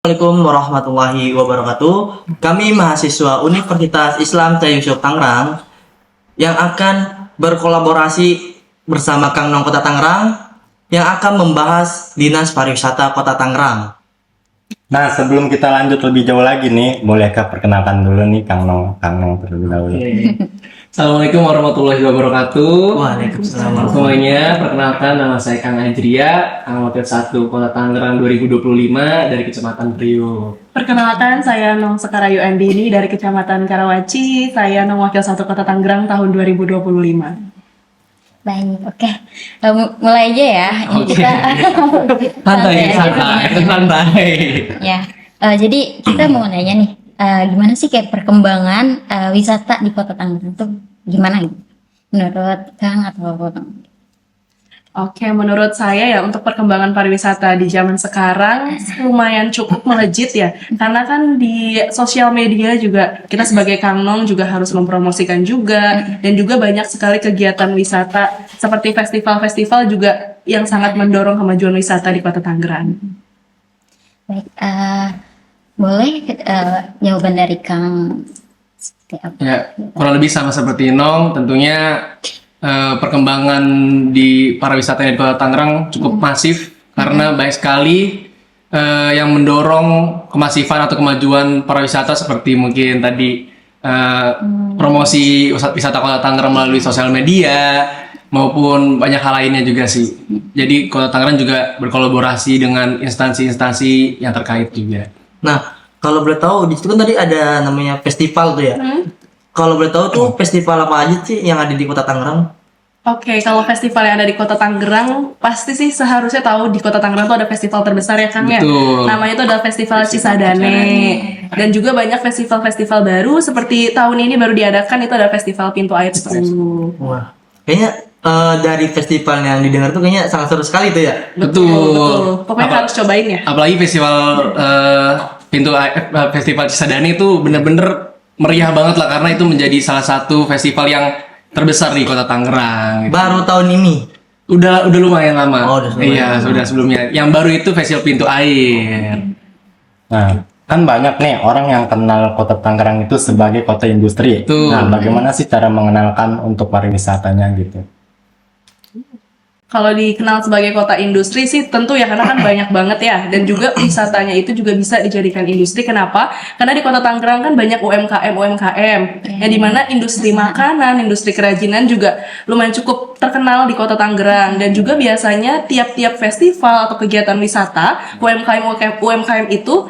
Assalamualaikum warahmatullahi wabarakatuh. Kami mahasiswa Universitas Islam Cahaya Yusuf Tangerang yang akan berkolaborasi bersama Kang Nong Kota Tangerang yang akan membahas Dinas Pariwisata Kota Tangerang. Nah, sebelum kita lanjut lebih jauh lagi nih, bolehkah perkenalkan dulu nih Kang Nong terlebih dahulu. Assalamualaikum warahmatullahi wabarakatuh. Waalaikumsalam. Semuanya, perkenalkan nama saya Kang Ajria, anggota 1 Kota Tangerang 2025 dari Kecamatan Priuk. Perkenalkan, saya Nong Sekarayu Andini dari Kecamatan Karawaci. Saya Nong Wakil 1 Kota Tangerang tahun 2025. Baik, oke. Mulai aja ya. Ini Oke. kita Santai. Ya. Jadi kita mau nanya nih, gimana sih kayak perkembangan wisata di Kota Tangerang tuh gimana gitu? Menurut Kang atau Oke, menurut saya ya untuk perkembangan pariwisata di zaman sekarang lumayan cukup melejit ya. Karena kan di sosial media juga kita sebagai Kang Nong juga harus mempromosikan juga. Dan juga banyak sekali kegiatan wisata seperti festival-festival juga yang sangat mendorong kemajuan wisata di Kota Tangerang. baik? Boleh jawaban dari Kang seperti apa? Ya, kurang lebih sama seperti Nong, tentunya perkembangan di pariwisata di Kota Tangerang cukup masif karena banyak sekali yang mendorong kemasifan atau kemajuan pariwisata seperti mungkin tadi promosi wisata Kota Tangerang melalui sosial media maupun banyak hal lainnya juga sih. Jadi Kota Tangerang juga berkolaborasi dengan instansi-instansi yang terkait juga. Nah, kalau boleh tahu di situ kan tadi ada namanya festival tuh ya. Kalau boleh tahu tuh festival apa aja sih yang ada di Kota Tangerang? Oke, kalau festival yang ada di Kota Tangerang, pasti sih seharusnya tahu di Kota Tangerang tuh ada festival terbesar ya Kang ya. Betul. Namanya itu adalah Festival Cisadane. Dan juga banyak festival-festival baru seperti tahun ini baru diadakan itu ada Festival Pintu Air 10. Wah, kayaknya dari festival yang didengar tuh kayaknya sangat seru sekali tuh ya. Betul. Pokoknya harus cobain ya. Apalagi festival Cisadane itu bener-bener meriah banget lah karena itu menjadi salah satu festival yang terbesar di Kota Tangerang. Gitu. Baru tahun ini. Udah lumayan lama. Oh, udah lumayan iya, lama. sudah sebelumnya. Yang baru itu Festival Pintu Air. Nah, kan banyak nih orang yang kenal Kota Tangerang itu sebagai kota industri. Betul. Nah, bagaimana sih cara mengenalkan untuk pariwisatanya gitu? Kalau dikenal sebagai kota industri sih tentu ya karena kan banyak banget ya dan juga wisatanya itu juga bisa dijadikan industri. Kenapa? Karena di Kota Tangerang kan banyak UMKM yang dimana industri makanan, industri kerajinan juga lumayan cukup terkenal di Kota Tangerang dan juga biasanya tiap-tiap festival atau kegiatan wisata UMKM itu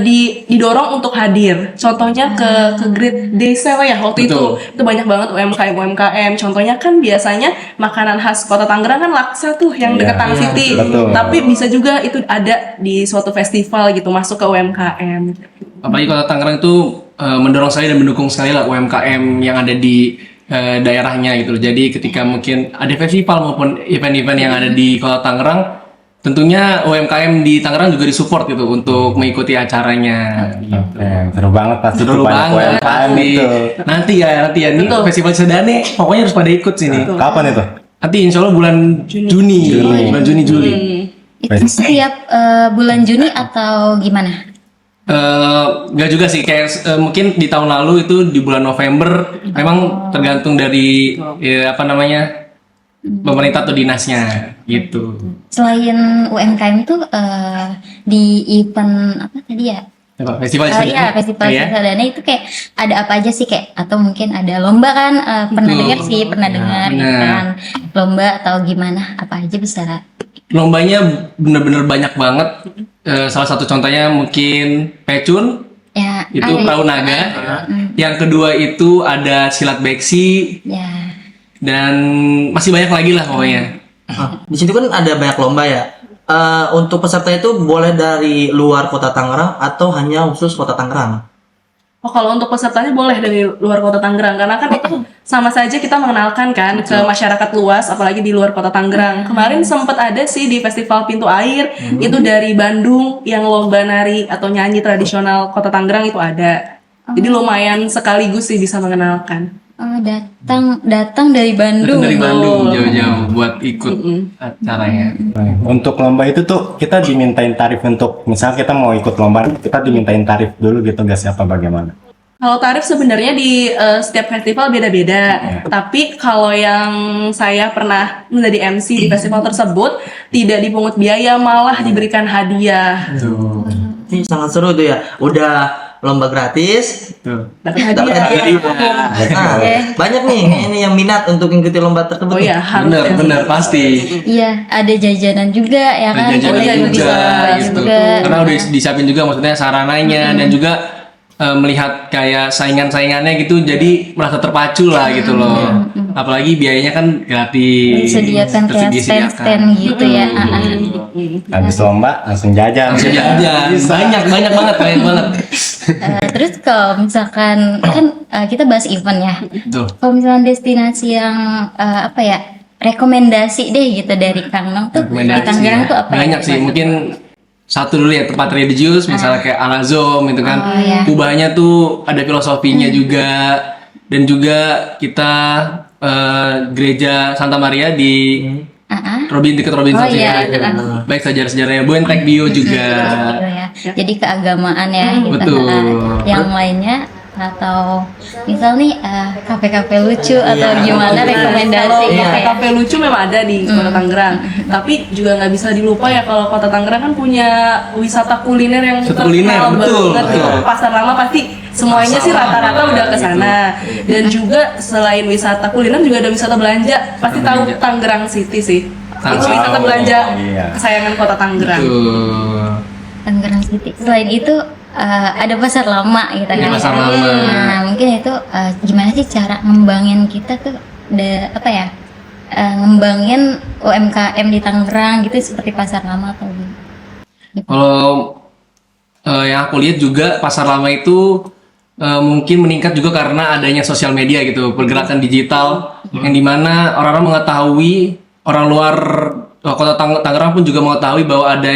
didorong untuk hadir. Contohnya ke Great Day Sale ya waktu Betul. itu banyak banget UMKM. Contohnya kan biasanya makanan khas Kota Tangerang kan laksa tuh yang Iya, dekat Tang City. betul. Tapi bisa juga itu ada di suatu festival gitu masuk ke UMKM. Apalagi Kota Tangerang itu mendorong sekali dan mendukung sekali lah UMKM yang ada di daerahnya gitu. Jadi ketika mungkin ada festival maupun event-event yang ada di Kota Tangerang, tentunya UMKM di Tangerang juga disupport gitu untuk mengikuti acaranya. Gitu. Seru banget pasti Seru tuh banyak banget UMKM pasti. itu. Nanti ya ini Betul. Festival Cisadane pokoknya harus pada ikut sini. Kapan itu? Nanti insya Allah bulan Juni. Bulan Juni Juli. Itu setiap bulan Juni atau gimana? Nggak juga sih kayak mungkin di tahun lalu itu di bulan November memang tergantung dari pemerintah atau dinasnya gitu. Selain UMKM tuh di event apa tadi ya? Apa, Festival Iya, Festival Iya. Cisadane itu kayak ada apa aja sih kayak atau mungkin ada lomba kan? Pernah Betul. dengar sih, pernah dengar gitu benar. kan. Lomba atau gimana? Apa aja bisa? Lombanya bener-bener banyak banget. Salah satu contohnya mungkin pecun, Ya, itu perahu naga. Yang kedua itu ada silat beksi ya. dan masih banyak lagi lah pokoknya. Di situ kan ada banyak lomba ya. Untuk peserta itu boleh dari luar Kota Tangerang atau hanya khusus Kota Tangerang? Oh, kalau untuk pesertanya boleh dari luar Kota Tangerang karena kan itu sama saja kita mengenalkan kan ke masyarakat luas apalagi di luar Kota Tangerang. Kemarin sempat ada sih di Festival Pintu Air itu dari Bandung yang lomba nari atau nyanyi tradisional Kota Tangerang itu ada. Jadi lumayan sekaligus sih bisa mengenalkan. Datang dari Bandung. Dari Bandung jauh-jauh buat ikut acaranya. Untuk lomba itu tuh kita dimintain tarif untuk misal kita mau ikut lomba, kita dimintain tarif dulu gitu gak sih apa bagaimana? Kalau tarif sebenarnya di setiap festival beda-beda. Tapi kalau yang saya pernah menjadi MC di festival tersebut tidak dipungut biaya, malah diberikan hadiah. Ini sangat seru tuh ya. Udah lomba gratis, Dapat dapat hadiah. hadiah. Nah, banyak nih ini yang minat untuk mengikuti lomba tersebut. Oh iya, harus ya. Bener pasti. Iya, ada jajanan juga ya kan. Ada jajanan Kita juga bisa gitu. juga. Karena udah disiapin juga maksudnya sarananya dan juga melihat kayak saingan-saingannya gitu, jadi merasa terpacu lah gitu loh. Apalagi biayanya kan gratis. Disediakan kayak disediakan. stand-stand gitu ya. Habis lomba langsung jajan. Bisa jajan. Banyak banget. Terus kalau misalkan kan kita bahas event ya. Tuh. Kalau misalkan destinasi yang apa ya, rekomendasi deh gitu dari Kang Nong tuh di Tangerang tuh apa? Banyak sih, mungkin satu dulu ya, tempat religius misalnya kayak Al-Azom itu kan. iya. Kubahnya tuh ada filosofinya juga, dan juga kita gereja Santa Maria di dekat Robinson sih. iya. Baik sejarah-sejarahnya, Buentek Bio juga. Gitu ya. Jadi keagamaan ya gitu. Betul. Yang lainnya atau misal nih kafe-kafe lucu atau gimana rekomendasi Kalau kafe? kafe lucu memang ada di Kota Tangerang, tapi juga nggak bisa dilupa ya kalau Kota Tangerang kan punya wisata kuliner yang Wisata kuliner, betul, banget. betul. Pasar lama pasti semuanya sih rata-rata udah ke sana. Dan juga selain wisata kuliner juga ada wisata belanja. Pasti tahu Tangerang City sih. Itu wisata belanja iya. kesayangan Kota Tangerang. Tuh. Tangerang City. Selain itu ada pasar lama gitu kan. Iya, pasar lama. Nah, mungkin itu gimana sih cara ngembangin kita tuh apa ya? Ngembangin UMKM di Tangerang gitu seperti pasar lama atau gimana? Kalau yang aku lihat juga pasar lama itu mungkin meningkat juga karena adanya sosial media gitu, pergerakan digital yang dimana orang-orang mengetahui, orang luar kota Tangerang pun juga mengetahui bahwa ada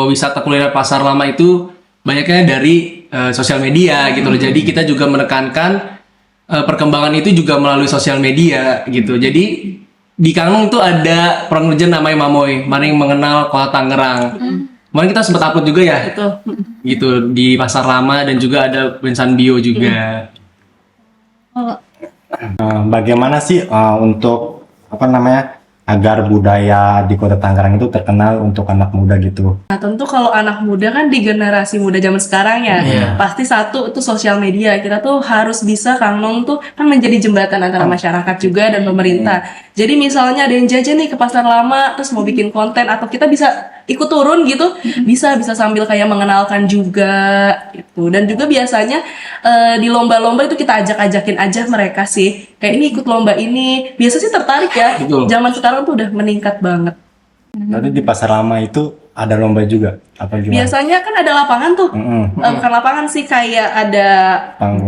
wisata kuliner pasar lama itu banyaknya dari sosial media gitu loh. Jadi kita juga menekankan perkembangan itu juga melalui sosial media gitu. Jadi di Kangong itu ada program kerja namanya Mamoy, Mari Mengenal Kota Tangerang. Kemarin kita sempat upload juga ya, Betul. gitu di pasar lama, dan juga ada Bensan Bio juga. Bagaimana sih untuk apa namanya agar budaya di Kota Tangerang itu terkenal untuk anak muda gitu? Nah tentu kalau anak muda kan di generasi muda zaman sekarang ya, pasti satu itu sosial media. Kita tuh harus bisa Kang Nong tuh kan menjadi jembatan antara masyarakat juga dan pemerintah. Jadi misalnya ada yang jajan nih ke pasar lama, terus mau bikin konten atau kita bisa ikut turun gitu, bisa sambil kayak mengenalkan juga gitu. Dan juga biasanya di lomba-lomba itu kita ajak-ajakin aja mereka sih. Kayak ini ikut lomba ini, biasa sih tertarik ya. Betul. Zaman sekarang tuh udah meningkat banget. Nanti di pasar lama itu ada lomba juga apa gimana? Biasanya kan ada lapangan tuh. Bukan lapangan sih, kayak ada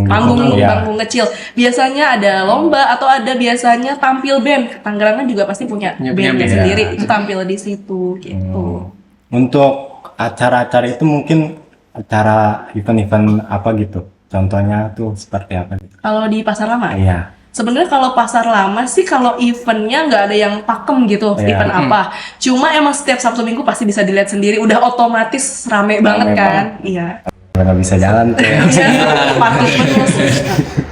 panggung ya. panggung kecil. Biasanya ada lomba atau ada biasanya tampil band. Tangerang kan juga pasti punya bandnya band, sendiri. Itu tampil di situ gitu. Untuk acara-acara itu mungkin acara event-event apa gitu? Contohnya tuh seperti apa gitu? Kalau di pasar lama, Iya. sebenarnya kalau pasar lama sih kalau eventnya nggak ada yang pakem gitu, Iya. event apa. Cuma emang setiap Sabtu Minggu pasti bisa dilihat sendiri. Udah otomatis rame banget kan? Iya. Nggak bisa jalan tuh ya. Parkir penuh.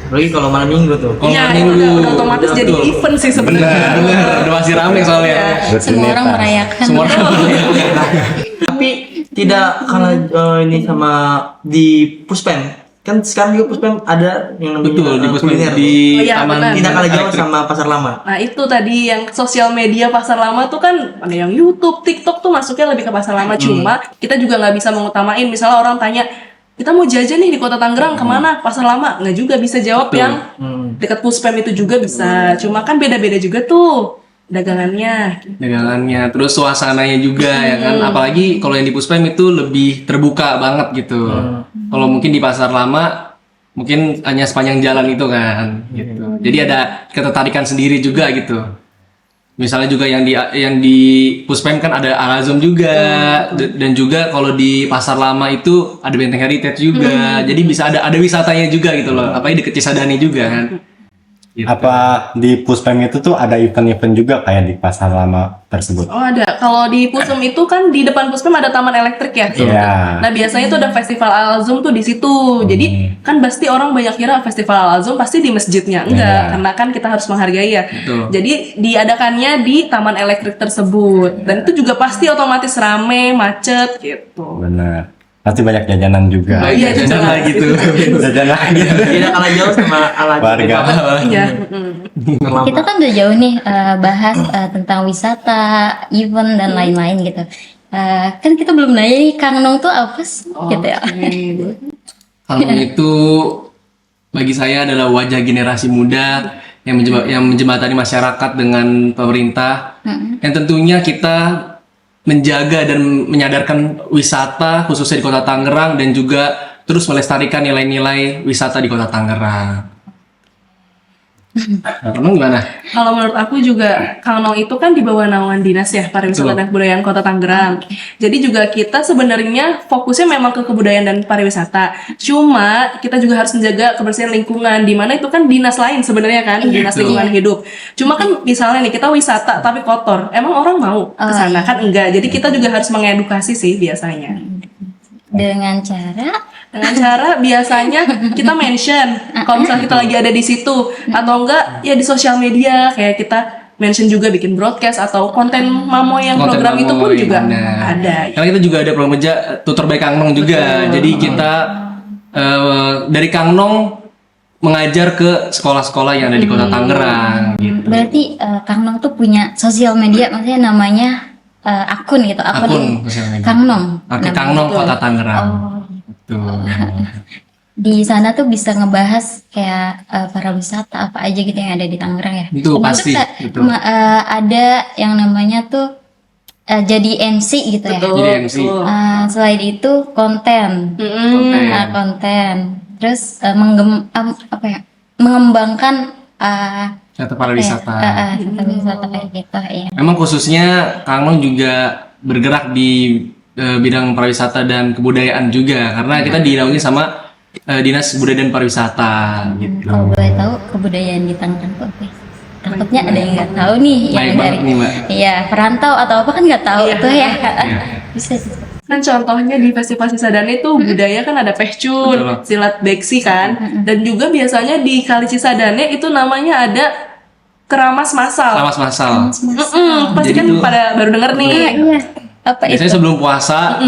Apalagi kalau malam minggu tuh. Kalau Iya, malam itu minggu, udah otomatis jadi betul. event sih sebenarnya. Bener, udah masih rame soalnya. Semua orang merayakan. Semua orang merayakan. Tapi tidak karena ini sama di Puspem. Kan sekarang juga Puspem ada yang namanya Betul, di Puspem, kuliner. di Oh iya, Taman benar. Tidak kalah jauh Elektrik. sama pasar lama. Nah itu tadi yang sosial media pasar lama tuh kan ada yang YouTube, TikTok tuh masuknya lebih ke pasar lama. Cuma kita juga nggak bisa mengutamain. Misalnya orang tanya, kita mau jajan nih di Kota Tangerang kemana? Pasar lama? Nggak juga bisa jawab yang dekat Puspem itu juga bisa. Cuma kan beda-beda juga tuh dagangannya. Terus suasananya juga ya kan, apalagi kalau yang di Puspem itu lebih terbuka banget gitu. Kalau mungkin di pasar lama mungkin hanya sepanjang jalan itu kan gitu. Jadi ada ketertarikan sendiri juga gitu. Misalnya juga yang di Puspem kan ada Al-Azom juga, dan juga kalau di pasar lama itu ada Benteng Heritage juga. Jadi bisa ada wisatanya juga gitu loh. Apalagi deket Cisadane juga kan. Gitu. Apa di Puspem itu tuh ada event-event juga kayak di pasar lama tersebut? Oh ada. Kalau di Pusem itu kan di depan Puspem ada taman elektrik ya. Iya. Nah biasanya itu ada festival Al-Azum tuh di situ. Jadi kan pasti orang banyak kira festival Al-Azum pasti di masjidnya. Enggak, Iya. karena kan kita harus menghargai ya. Betul. Jadi diadakannya di taman elektrik tersebut. Dan itu juga pasti otomatis rame, macet gitu. Benar. Pasti banyak jajanan juga. Baik, Iya, jajan juga. lah gitu. Jajanan gitu. Tidak kalah jauh sama ala Warga. Iya. Kita kan udah jauh nih bahas tentang wisata, event dan lain-lain gitu. Kan kita belum nanya nih Kang Nong tuh apa sih gitu ya. Kalung itu bagi saya adalah wajah generasi muda yang menjembatani masyarakat dengan pemerintah. Yang tentunya kita menjaga dan menyadarkan wisata khususnya di Kota Tangerang dan juga terus melestarikan nilai-nilai wisata di Kota Tangerang. Kamu gimana? Kalau menurut aku juga Kang Nong itu kan di bawah naungan dinas ya pariwisata Betul. dan kebudayaan Kota Tangerang. Jadi juga kita sebenarnya fokusnya memang ke kebudayaan dan pariwisata. Cuma kita juga harus menjaga kebersihan lingkungan di mana itu kan dinas lain sebenarnya kan, dinas Betul. lingkungan hidup. Cuma kan misalnya nih kita wisata tapi kotor. Emang orang mau ke sana kan enggak. Jadi kita juga harus mengedukasi sih biasanya. Dengan cara Biasanya kita mention kalau misalnya kita lagi ada di situ atau enggak ya di sosial media kayak kita mention juga bikin broadcast atau konten Mamo yang Konten program itu pun Mamoy, juga benar. ada. Karena kita juga ada program kerja tutor baik Kang Nong juga. Jadi kita dari Kang Nong mengajar ke sekolah-sekolah yang ada di Kota Tangerang. Gitu. berarti Kang Nong tuh punya sosial media, maksudnya namanya akun gitu, Akun sosial media. Kang Nong. Akun Kang Nong Kota Tangerang. Betul. Di sana tuh bisa ngebahas kayak para wisata apa aja gitu yang ada di Tangerang ya. Itu Termasuk pasti, tak, betul. ada yang namanya tuh jadi MC gitu ya. Jadi MC. Selain itu konten, Konten. konten. Terus mengembangkan Wisata pariwisata. wisata kayak gitu ya. Memang khususnya Kang Nong juga bergerak di bidang pariwisata dan kebudayaan juga karena kita dinaungi sama Dinas Kebudayaan dan Pariwisata gitu. Kalau boleh tahu kebudayaan di Tangerang tuh apa? Takutnya ada yang nggak tahu nih yang Baik dari banget nih, Mbak. iya perantau atau apa kan nggak tahu tuh ya. Bisa. Kan contohnya di Festival Cisadane itu budaya kan ada pehcun, Betul. silat beksi kan. Dan juga biasanya di Kali Cisadane itu namanya ada keramas massal. Lawas masal. Pasti Jadi kan tuh- pada baru denger nih. Iya. Apa itu? Biasanya sebelum puasa.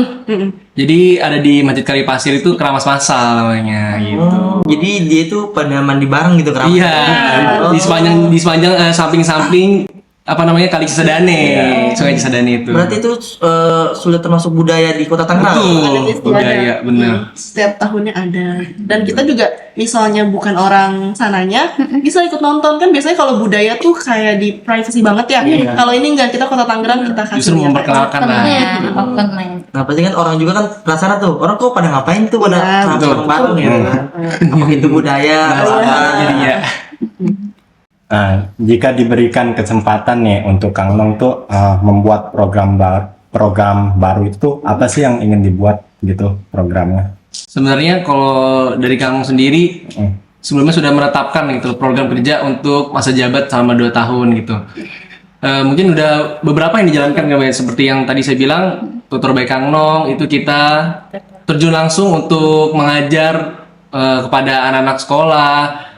Jadi ada di Masjid Kali Pasir itu keramas masal namanya gitu. Oh, jadi dia itu pada mandi bareng gitu keramas. Iya, di sepanjang samping-samping apa namanya Kali Cisadane, Sungai Cisadane itu. Berarti itu sudah termasuk budaya di Kota Tangerang. Betul, budaya bener. Setiap tahunnya ada. Dan kita juga misalnya bukan orang sananya bisa ikut nonton kan biasanya kalau budaya tuh kayak di privacy banget ya. Kalau ini enggak, kita Kota Tangerang kita kasih Justru lihat. memperkenalkan lah. Ya, open mind. Nah pasti kan orang juga kan penasaran tuh, orang kok pada ngapain tuh pada Iya, keramas betul. bareng gitu kan. Apa itu budaya? apa? Jadinya. Nah, jika diberikan kesempatan nih untuk Kang Nong tuh membuat program baru itu apa sih yang ingin dibuat gitu programnya? Sebenarnya kalau dari Kang sendiri sebelumnya sudah menetapkan gitu program kerja untuk masa jabat selama 2 tahun gitu. Mungkin udah beberapa yang dijalankan kayak seperti yang tadi saya bilang tutor baik Kang Nong itu kita terjun langsung untuk mengajar kepada anak-anak sekolah.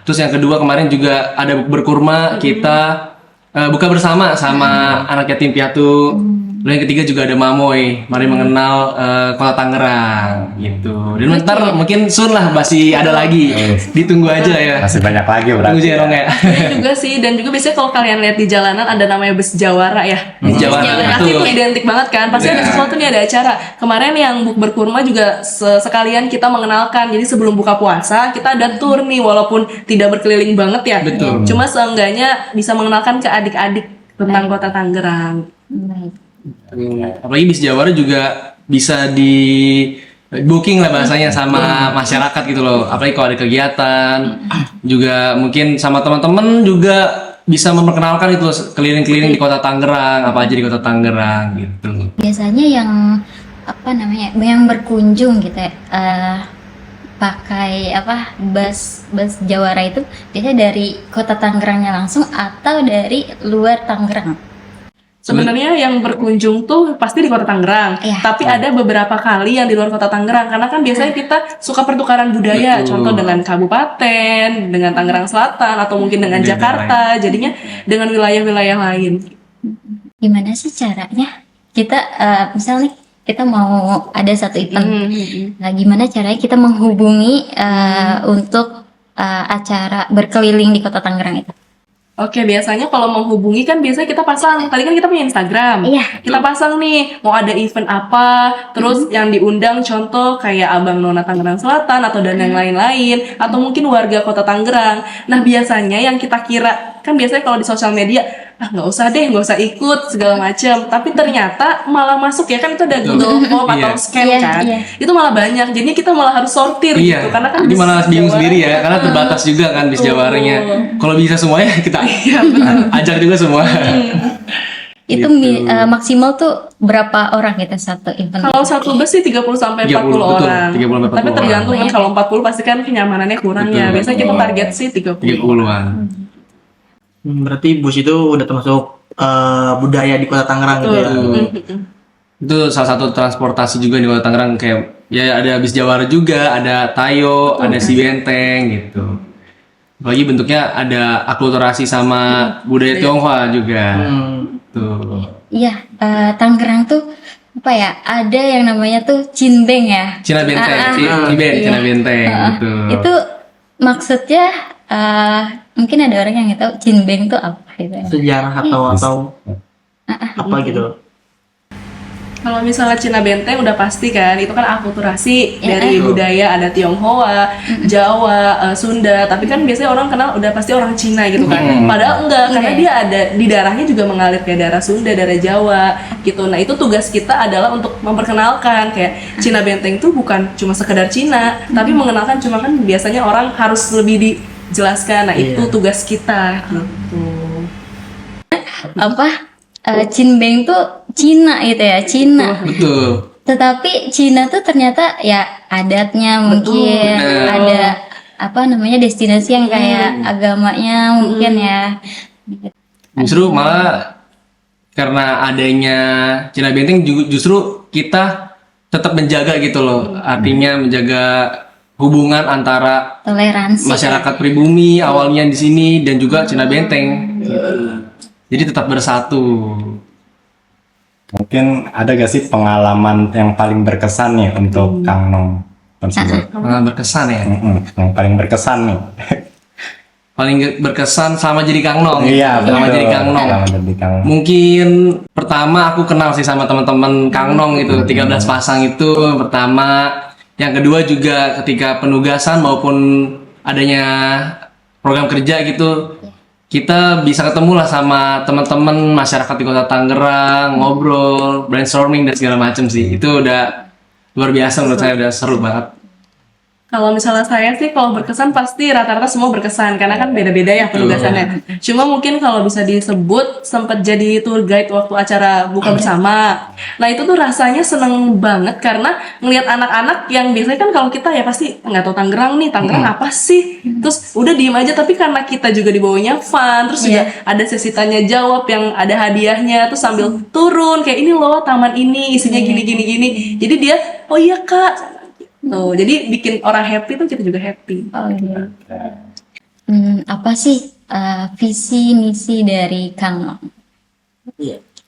Terus yang kedua kemarin juga ada berkurma kita buka bersama sama anak yatim piatu. Lalu yang ketiga juga ada Mamoy, mari mengenal Kota Tangerang gitu. Dan bentar mungkin soon lah masih ada lagi. Ditunggu aja ya. Masih banyak lagi Tunggu berarti. aja ya, Nong ya. Ini juga sih dan juga biasanya kalau kalian lihat di jalanan ada namanya bus Jawara ya. Jawara, Pasti betul. itu identik banget kan. Pasti ada sesuatu nih ada acara. Kemarin yang buk berkurma juga sekalian kita mengenalkan. Jadi sebelum buka puasa kita ada tour nih walaupun tidak berkeliling banget ya. Betul. Cuma seenggaknya bisa mengenalkan ke adik-adik tentang Kota Tangerang. Baik. Apalagi bis Jawara juga bisa di booking lah bahasanya sama masyarakat gitu loh. Apalagi kalau ada kegiatan juga mungkin sama teman-teman juga bisa memperkenalkan itu keliling-keliling di Kota Tangerang, apa aja di Kota Tangerang gitu. Biasanya yang apa namanya yang berkunjung gitu ya pakai apa bus Jawara itu biasanya dari kota Tangerangnya langsung atau dari luar Tangerang? Sebenarnya yang berkunjung tuh pasti di Kota Tangerang, Iya. tapi ada beberapa kali yang di luar Kota Tangerang karena kan biasanya kita suka pertukaran budaya, Betul. contoh dengan kabupaten, dengan Tangerang Selatan atau mungkin dengan Daerah Jakarta, jadinya dengan wilayah-wilayah lain. Gimana sih caranya kita misal nih kita mau ada satu event, nah gimana caranya kita menghubungi untuk acara berkeliling di kota Tangerang itu? Oke, biasanya kalau menghubungi kan biasanya kita pasang, tadi kan kita punya Instagram. Iya. Kita pasang nih, mau ada event apa, terus yang diundang contoh kayak Abang Nona Tangerang Selatan atau dan yang lain-lain, atau mungkin warga kota Tangerang. Nah, biasanya yang kita kira, kan biasanya kalau di sosial media, nggak usah deh, nggak usah ikut, segala macam. Tapi ternyata malah masuk ya, kan itu ada Google Form atau Iya. scan Iya, kan. iya. Itu malah banyak, jadi kita malah harus sortir Iya, gitu. Karena kan jadi bis malah bingung Jawa- sendiri ya, karena terbatas juga kan bis Jawaranya. Kalau bisa semuanya kita Iya, betul. ajak juga semua. Itu maksimal tuh berapa orang kita satu event? Kalau satu bus sih 30 sampai 30, 40 betul. orang. 30 sampai 40 Tapi tergantung orang. kan kalau 40 pasti kan kenyamanannya kurang ya. Betul. Biasanya kita target sih 30. 30-an. Berarti bus itu udah termasuk budaya di kota Tangerang gitu ya. Itu salah satu transportasi juga di Kota Tangerang, kayak ya ada bis Jawara juga, ada Tayo, ada Si Benteng gitu. Apalagi bentuknya ada akulturasi sama budaya Tionghoa juga. Tuh. Iya, Tangerang tuh apa ya? Ada yang namanya tuh Cinbeng ya. Cina Benteng, Iya. Cina Benteng gitu. Itu maksudnya mungkin ada orang yang nggak tahu Cinbeng tuh apa gitu. Sejarah atau apa gitu. Kalau misalnya Cina Benteng udah pasti kan, itu kan akulturasi dari budaya, ada Tionghoa, Jawa, Sunda. Tapi kan biasanya orang kenal udah pasti orang Cina gitu kan. Padahal enggak, karena dia ada di darahnya juga mengalir kayak darah Sunda, darah Jawa gitu. Nah itu tugas kita adalah untuk memperkenalkan kayak Cina Benteng tuh bukan cuma sekedar Cina, tapi mengenalkan cuma kan biasanya orang harus lebih dijelaskan. Nah itu tugas kita gitu. Apa? Cinbeng tuh Cina gitu ya, Cina. Betul. Tetapi Cina tuh ternyata ya adatnya mungkin ada apa namanya destinasi yang kayak agamanya mungkin ya. Justru malah karena adanya Cina Benteng justru kita tetap menjaga gitu loh. Artinya menjaga hubungan antara Toleransi. masyarakat pribumi awalnya di sini dan juga Cina Benteng. Jadi tetap bersatu. Mungkin ada gak sih pengalaman yang paling berkesan nih untuk Kang Nong tersebut? Sangat berkesan ya. Yang paling berkesan nih. Paling berkesan sama jadi Kang Nong. Iya, sama betul. jadi Kang Nong. Sama jadi Kang Nong. Mungkin pertama aku kenal sih sama teman-teman Kang Nong itu 13 pasang itu pertama. Yang kedua juga ketika penugasan maupun adanya program kerja gitu, kita bisa ketemu lah sama teman-teman masyarakat di Kota Tangerang, ngobrol, brainstorming dan segala macam sih. Itu udah luar biasa menurut saya, udah seru banget. Kalau misalnya saya sih kalau berkesan pasti rata-rata semua berkesan karena kan beda-beda ya penugasannya. Cuma mungkin kalau bisa disebut sempat jadi tour guide waktu acara buka bersama. Nah itu tuh rasanya seneng banget karena ngelihat anak-anak yang biasanya kan kalau kita ya pasti nggak tahu Tangerang nih, Tangerang apa sih? Terus udah diem aja tapi karena kita juga dibawanya fun, terus juga ada sesi tanya jawab yang ada hadiahnya, terus sambil turun kayak ini loh taman ini isinya gini. Jadi dia oh iya kak. Tuh, jadi bikin orang happy tuh kita juga happy. Oh iya. Apa sih visi misi dari Kang Nong?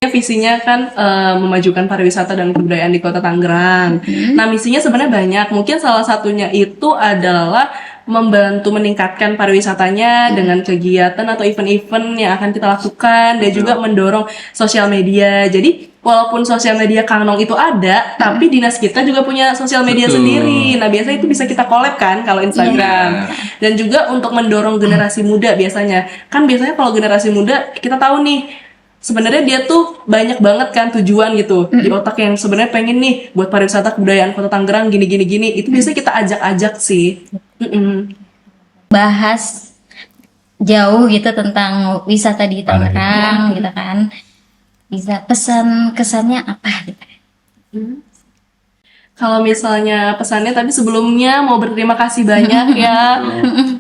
Visinya kan memajukan pariwisata dan kebudayaan di Kota Tangerang. Nah, misinya sebenarnya banyak. Mungkin salah satunya itu adalah membantu meningkatkan pariwisatanya dengan kegiatan atau event-event yang akan kita lakukan dan juga mendorong sosial media. Jadi walaupun sosial media Kang Nong itu ada, tapi dinas kita juga punya sosial media Betul. sendiri. Nah, biasanya itu bisa kita collab kan kalau Instagram. Dan juga untuk mendorong generasi muda biasanya. Kan biasanya kalau generasi muda kita tahu nih sebenarnya dia tuh banyak banget kan tujuan gitu di otak yang sebenarnya pengen nih buat pariwisata kebudayaan Kota Tangerang gini. Itu biasanya kita ajak-ajak sih. Bahas jauh gitu tentang wisata di Tangerang gitu kan. Bisa pesan kesannya apa gitu? Kalau misalnya pesannya, tapi sebelumnya mau berterima kasih banyak ya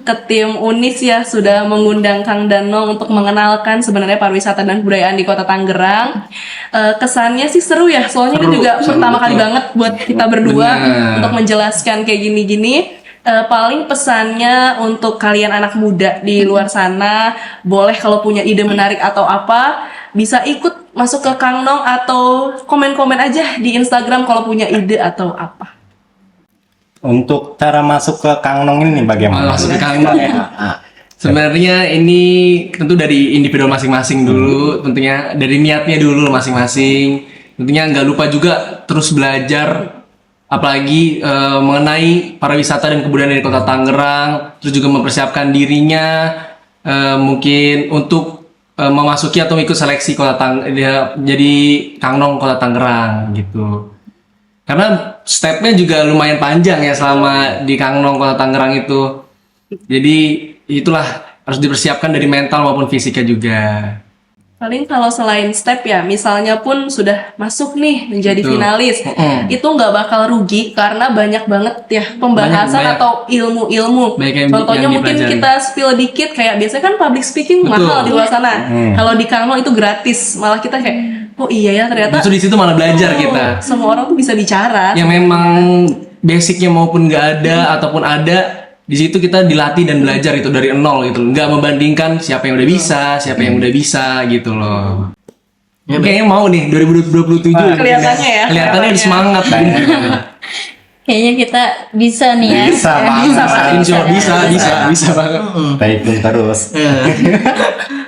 ke tim UNIS ya sudah mengundang Kang Danong untuk mengenalkan sebenarnya pariwisata dan kebudayaan di Kota Tangerang. Kesannya sih seru ya, soalnya ini juga pertama kali banget buat kita berdua Benar. untuk menjelaskan kayak gini-gini. Paling pesannya untuk kalian anak muda di luar sana, boleh kalau punya ide menarik atau apa, bisa ikut masuk ke Kang Nong atau komen-komen aja di Instagram kalau punya ide atau apa. Untuk cara masuk ke Kang Nong ini bagaimana? Masuk ke Kang Nong ya. Sebenarnya ini tentu dari individu masing-masing dulu, tentunya dari niatnya dulu masing-masing. Tentunya nggak lupa juga terus belajar, apalagi mengenai pariwisata dan kebudayaan di Kota Tangerang, terus juga mempersiapkan dirinya mungkin untuk memasuki atau ikut seleksi jadi Kang Nong Kota Tangerang gitu. Karena stepnya juga lumayan panjang ya selama di Kang Nong Kota Tangerang itu. Jadi itulah harus dipersiapkan dari mental maupun fisiknya juga. Paling kalau selain step ya, misalnya pun sudah masuk nih menjadi Betul. finalis, itu nggak bakal rugi karena banyak banget ya pembahasan Banyak. atau ilmu-ilmu. Banyak yang Contohnya mungkin dipelajari. kita spill dikit, kayak biasanya kan public speaking Betul. mahal di luar sana. Kalau di Kang Nong itu gratis, malah kita kayak, oh iya ya ternyata Justru di situ malah belajar kita. semua orang tuh bisa bicara. Yang memang basicnya maupun nggak ada ataupun ada, di situ kita dilatih dan belajar itu dari nol gitu, nggak membandingkan siapa yang udah bisa, siapa yang udah bisa gitu loh. Kayaknya mau nih 2027. Kelihatannya ya. Kelihatannya ada semangat kan. Kayaknya kita bisa nih ya. Bisa banget. Bisa, Pak. Insya Allah bisa banget. Stay tune terus.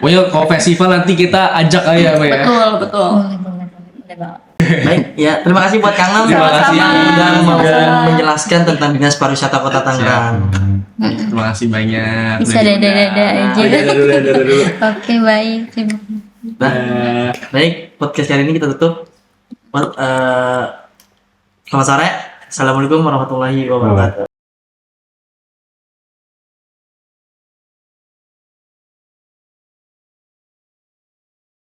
Pokoknya kalau festival nanti kita ajak aja Mbak ya. Betul, betul. Boleh banget. Baik, ya terima kasih buat Kang Nong. Terima kasih. Sudah mau menjelaskan tentang Dinas Pariwisata Kota Tangerang. Terima kasih banyak. Bisa dada-dada aja. Dada dulu. Oke, baik. Terima kasih. Nah, baik, podcast kali ini kita tutup. Selamat sore. Assalamualaikum warahmatullahi wabarakatuh.